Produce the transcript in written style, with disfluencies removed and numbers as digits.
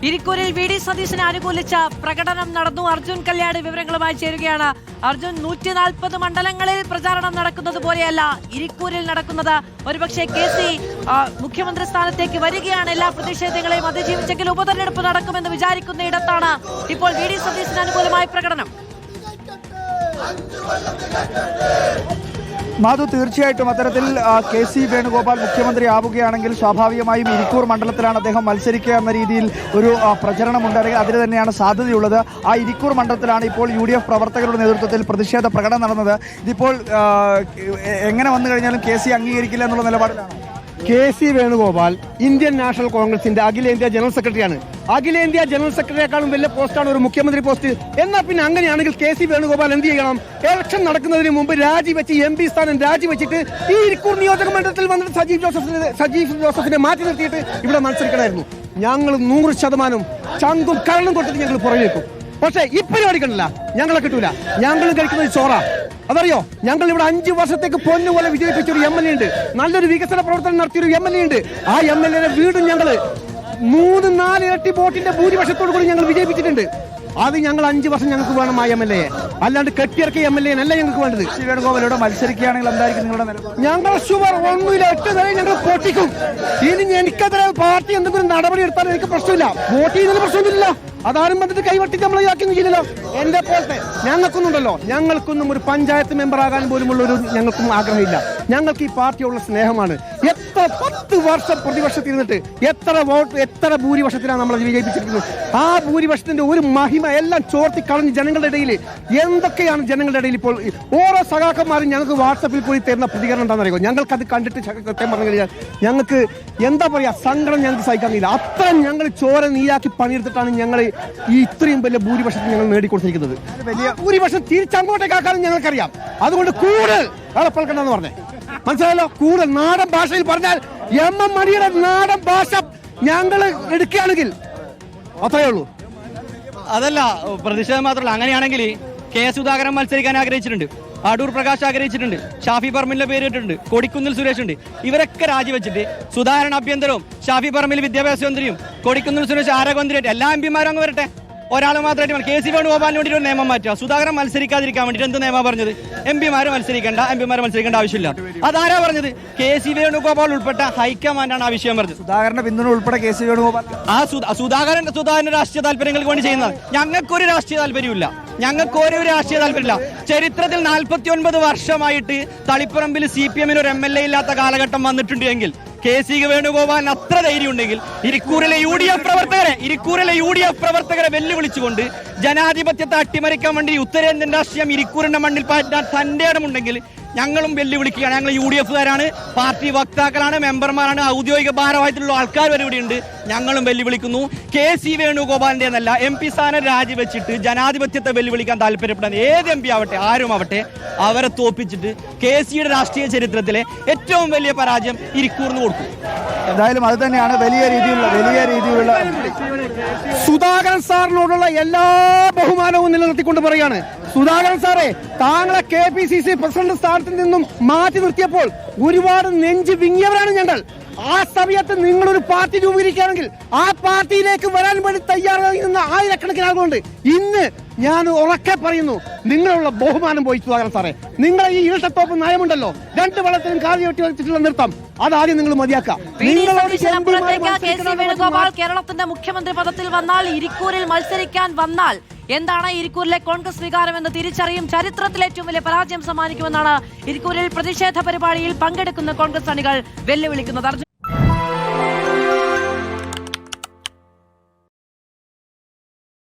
ഇരിക്കൂരിൽ V D സതീശനെ അനുകൂലിച്ച പ്രകടനം നടന്നു. അർജുൻ കല്യാട് വിവരങ്ങളുമായി ചേരുകയാണ്. അർജുൻ, 140 മണ്ഡലങ്ങളിൽ പ്രചാരണം നടക്കുന്നത് പോലെയല്ല ഇരിക്കൂരിൽ നടക്കുന്നത്. ഒരുപക്ഷെ KC മുഖ്യമന്ത്രി സ്ഥാനത്തേക്ക് വരികയാണ്. എല്ലാ പ്രതിഷേധങ്ങളെയും അതിജീവിച്ചെങ്കിൽ ഉപതെരഞ്ഞെടുപ്പ് നടക്കുമെന്ന് വിചാരിക്കുന്ന ഇടത്താണ് ഇപ്പോൾ വി ഡി സതീശന് അനുകൂലമായ പ്രകടനം. മാധു, തീർച്ചയായിട്ടും അത്തരത്തിൽ KC വേണുഗോപാൽ മുഖ്യമന്ത്രി ആവുകയാണെങ്കിൽ സ്വാഭാവികമായും ഇരിക്കൂർ മണ്ഡലത്തിലാണ് അദ്ദേഹം മത്സരിക്കുക എന്ന രീതിയിൽ ഒരു പ്രചരണമുണ്ട്. അല്ലെങ്കിൽ അതിന് തന്നെയാണ് സാധ്യതയുള്ളത്. ആ ഇരിക്കൂർ മണ്ഡലത്തിലാണ് ഇപ്പോൾ UDF പ്രവർത്തകരുടെ നേതൃത്വത്തിൽ പ്രതിഷേധ പ്രകടനം നടന്നത്. ഇതിപ്പോൾ എങ്ങനെ വന്നു കഴിഞ്ഞാലും KC അംഗീകരിക്കില്ല എന്നുള്ള നിലപാടിലാണ്. KC വേണുഗോപാൽ ഇന്ത്യൻ നാഷണൽ കോൺഗ്രസിന്റെ അഖിലേന്ത്യാ ജനറൽ സെക്രട്ടറിയാണ്. അഖിലേന്ത്യാ ജനറൽ സെക്രട്ടറിയെക്കാളും വലിയ പോസ്റ്റാണ് ഒരു മുഖ്യമന്ത്രി പോസ്റ്റ്. എന്നാൽ പിന്നെ അങ്ങനെയാണെങ്കിൽ KC വേണുഗോപാൽ എന്ത് ചെയ്യണം? ഇലക്ഷൻ നടക്കുന്നതിന് മുമ്പ് രാജിവെച്ച് MP സ്ഥാനം രാജിവെച്ചിട്ട് ഈ ഇരിക്കൂർ നിയോജക മണ്ഡലത്തിൽ വന്നിട്ട് സജീവ് ജോസഫിനെ മാറ്റി നിർത്തിയിട്ട് ഇവിടെ മത്സരിക്കണമായിരുന്നു. ഞങ്ങൾ 100% ചങ്കും കരളും കൊടുത്തിട്ട് ഞങ്ങൾ പുറകിലേക്കും. പക്ഷേ ഈ പരിപാടി കണ്ടില്ല, ഞങ്ങളെ കിട്ടൂല. ഞങ്ങൾ കഴിക്കുന്നത് ചോറ. അതറിയോ? ഞങ്ങൾ ഇവിടെ 5 വർഷത്തേക്ക് പൊന്നുപോലെ വിജയിപ്പിച്ചൊരു MLA ഉണ്ട്. നല്ലൊരു വികസന പ്രവർത്തനം നടത്തിയൊരു MLA ഉണ്ട്. ആ MLA വീടും ഞങ്ങൾ 3-4 ഇരട്ടി വോട്ടിന്റെ ഭൂരിപക്ഷത്തോടു കൂടി ഞങ്ങൾ വിജയിപ്പിച്ചിട്ടുണ്ട്. അത് ഞങ്ങൾ 5 വർഷം ഞങ്ങൾക്ക് വേണം ആ MLA, അല്ലാണ്ട് കെട്ടിയിറക്കിയ MLA അല്ല ഞങ്ങൾക്ക് വേണ്ടത്. വേണുഗോപാലോട് മത്സരിക്കുകയാണെങ്കിൽ എന്തായിരിക്കും നിങ്ങളുടെ നിലപാട്? ഞങ്ങൾ ഷുവർ ഒന്നുമില്ല, 8 നില ഞങ്ങൾ പൊട്ടിക്കും. ഇനി എനിക്കെതിരെ പാർട്ടി എന്തെങ്കിലും നടപടി എടുത്താൽ എനിക്ക് പ്രശ്നമില്ല. വോട്ട് ചെയ്യുന്നതിന് പ്രശ്നമില്ല. അതാരും വന്നിട്ട് കൈവട്ടി നമ്മളെ ആക്കിയൊന്നുമില്ലല്ലോ. എന്റെ പോലത്തെ ഞങ്ങൾക്കൊന്നുണ്ടല്ലോ, ഞങ്ങൾക്കൊന്നും ഒരു പഞ്ചായത്ത് മെമ്പർ ആകാൻ പോലുമുള്ള ഒരു ഞങ്ങൾക്കും ആഗ്രഹമില്ല. ഞങ്ങൾക്ക് ഈ പാർട്ടിയുള്ള സ്നേഹമാണ്. എത്ര 10 വർഷം പ്രതിപക്ഷത്തിൽ നിന്നിട്ട് എത്ര ഭൂരിപക്ഷത്തിലാണ് നമ്മളെ വിജയിപ്പിച്ചിരിക്കുന്നത്. ആ ഭൂരിപക്ഷത്തിന്റെ ഒരു മഹിമ എല്ലാം ചോർത്തി കളഞ്ഞ് ജനങ്ങളുടെ ഇടയിൽ എന്തൊക്കെയാണ് ജനങ്ങളുടെ ഇടയിൽ ഇപ്പോൾ ഓരോ സഖാക്കന്മാരും ഞങ്ങൾക്ക് വാട്സപ്പിൽ കൂടി തരുന്ന പ്രതികരണം എന്താണെന്നറിയോ? ഞങ്ങൾക്കത് കണ്ടിട്ട് കൃത്യം പറഞ്ഞു കഴിഞ്ഞാൽ ഞങ്ങൾക്ക് എന്താ പറയാ, സങ്കടം ഞങ്ങൾക്ക് സഹിക്കാൻ കഴിയില്ല. അത്ര ഞങ്ങൾ ചോര നീരാക്കി പണിയെടുത്തിട്ടാണ് ഞങ്ങൾ ഈ ഇത്രയും വലിയ ഭൂരിപക്ഷത്തിൽ ഞങ്ങൾ നേടിക്കൊടുത്തിരിക്കുന്നത്. വലിയ ഭൂരിപക്ഷം തിരിച്ചങ്ങോട്ടേക്കാക്കാനും ഞങ്ങൾക്കറിയാം. അതുകൊണ്ട് കൂടുതൽ എളപ്പൽക്കണ്ടെന്ന് പറഞ്ഞേ, മനസ്സിലായല്ലോ? കൂടുതൽ നാടൻ ഭാഷയിൽ പറഞ്ഞാൽ MM മണിയുടെ നാടൻ ഭാഷ ഞങ്ങൾ എടുക്കുകയാണെങ്കിൽ അത്രയേ ഉള്ളൂ. അതല്ല പ്രതിഷേധം മാത്രമല്ല. അങ്ങനെയാണെങ്കിൽ K സുധാകരൻ മത്സരിക്കാൻ ആഗ്രഹിച്ചിട്ടുണ്ട്, അടൂർ പ്രകാശ് ആഗ്രഹിച്ചിട്ടുണ്ട്, ഷാഫി പറമ്പിലിന്റെ പേര് ഇട്ടിട്ടുണ്ട്, കൊടിക്കുന്നിൽ സുരേഷ് ഉണ്ട്. ഇവരൊക്കെ രാജിവെച്ചിട്ട് സുധാകരൻ ആഭ്യന്തരവും ഷാഫി പറമ്പിൽ വിദ്യാഭ്യാസ മന്ത്രിയും കൊടിക്കുന്നിൽ സുരേഷ് ആരോഗ്യമന്ത്രിയായിട്ട് എല്ലാ MP മാരും അങ്ങ് വരട്ടെ. ഒരാൾ മാത്രമായിട്ട് KC വേണുഗോപാലിന് വേണ്ടിയിട്ട് ഒരു നിയമം മാറ്റുക. സുധാകരൻ മത്സരിക്കാതിരിക്കാൻ വേണ്ടിയിട്ട് എന്ത് നിയമം പറഞ്ഞത്? MP മാർ മത്സരിക്കേണ്ട ആവശ്യമില്ല. അതാരാ പറഞ്ഞത്? KC വേണുഗോപാൽ ഉൾപ്പെട്ട ഹൈക്കമാൻഡാണ് ആ വിഷയം പറഞ്ഞത്. സുധാകരന്റെ പിന്തുണ ഉൾപ്പെടെ KC വേണുഗോപാൽ സുധാകരൻ രാഷ്ട്രീയ താല്പര്യങ്ങൾക്ക് വേണ്ടി ചെയ്യുന്നത്. ഞങ്ങൾക്കൊരു രാഷ്ട്രീയ താല്പര്യമില്ല. ചരിത്രത്തിൽ 49 വർഷമായിട്ട് തളിപ്പറമ്പിൽ CPM ഒരു MLA ഇല്ലാത്ത കാലഘട്ടം വന്നിട്ടുണ്ട് എങ്കിൽ KC വേണുഗോപാലിന് അത്ര ധൈര്യം ഉണ്ടെങ്കിൽ ഇരിക്കൂരിലെ UDF പ്രവർത്തകരെ വെല്ലുവിളിച്ചുകൊണ്ട് ജനാധിപത്യത്തെ അട്ടിമറിക്കാൻ വേണ്ടി ഉത്തരേന്ത്യൻ രാഷ്ട്രീയം ഇരിക്കൂരിന്റെ മണ്ണിൽ പാറ്റാൻ തന്റെ ഇടമുണ്ടെങ്കിൽ ഞങ്ങളും വെല്ലുവിളിക്കുകയാണ്. ഞങ്ങൾ UDFകാരാണ്, പാർട്ടി വക്താക്കളാണ്, മെമ്പർമാരാണ്, ഔദ്യോഗിക ഭാരവാഹിത്തിലുള്ള ആൾക്കാർ വരെ ഇവിടെയുണ്ട്. ഞങ്ങളും വെല്ലുവിളിക്കുന്നു. KC വേണുഗോപാലിന്റെ എന്നല്ല, MP സ്ഥാനം രാജിവെച്ചിട്ട് ജനാധിപത്യത്തെ വെല്ലുവിളിക്കാൻ താല്പര്യപ്പെടുന്ന ഏത് MP ആവട്ടെ, ആരും ആവട്ടെ, അവരെ തോപ്പിച്ചിട്ട് KCയുടെ രാഷ്ട്രീയ ചരിത്രത്തിലെ ഏറ്റവും വലിയ പരാജയം ഇരിക്കൂർന്ന് കൊടുക്കും. എന്തായാലും അത് തന്നെയാണ് വലിയ രീതിയിലുള്ള സുധാകരൻ സാറിനോടുള്ള എല്ലാ ബഹുമാനവും നിലനിർത്തിക്കൊണ്ട് പറയാണ്. സുധാകരൻ സാറേ, താങ്കളെ KPCC പ്രസിഡന്റ് സ്ഥാനത്ത് നിന്നും മാറ്റി നിർത്തിയപ്പോൾ ഒരുപാട് നെഞ്ച് വിങ്ങിയവരാണ് ഞങ്ങൾ. ആ സമയത്ത് നിങ്ങളൊരു പാർട്ടി രൂപീകരിക്കുകയാണെങ്കിൽ ആ പാർട്ടിയിലേക്ക് വരാൻ വേണ്ടി തയ്യാറായി നിന്ന ആയിരക്കണക്കിന് ആളുകളുണ്ട്. ഇന്ന് ഞാൻ ഉറക്കെ പറയുന്നു, നിങ്ങളുള്ള ബഹുമാനം പോയി സുധാകരൻ സാറേ. നിങ്ങളെ ഈ ഇരട്ടത്തോപ്പ് നയമുണ്ടല്ലോ, 2 വള്ളത്തിലും കാലി വെട്ടി വെച്ചിട്ടുള്ള നൃത്തം, അതാദ്യം നിങ്ങൾ മതിയാക്കാം. KC വേണുഗോപാൽ കേരളത്തിന്റെ മുഖ്യമന്ത്രി പദത്തിൽ വന്നാൽ, ഇരിക്കൂരിൽ മത്സരിക്കാൻ വന്നാൽ എന്താണ് ഇരിക്കൂരിലെ കോൺഗ്രസ് വികാരം എന്ന് തിരിച്ചറിയും. ചരിത്രത്തിലെ ഏറ്റവും വലിയ പരാജയം സമ്മാനിക്കുമെന്നാണ് ഇരിക്കൂരിൽ പ്രതിഷേധ പരിപാടിയിൽ പങ്കെടുക്കുന്ന കോൺഗ്രസ് അണികൾ വെല്ലുവിളിക്കുന്നത്.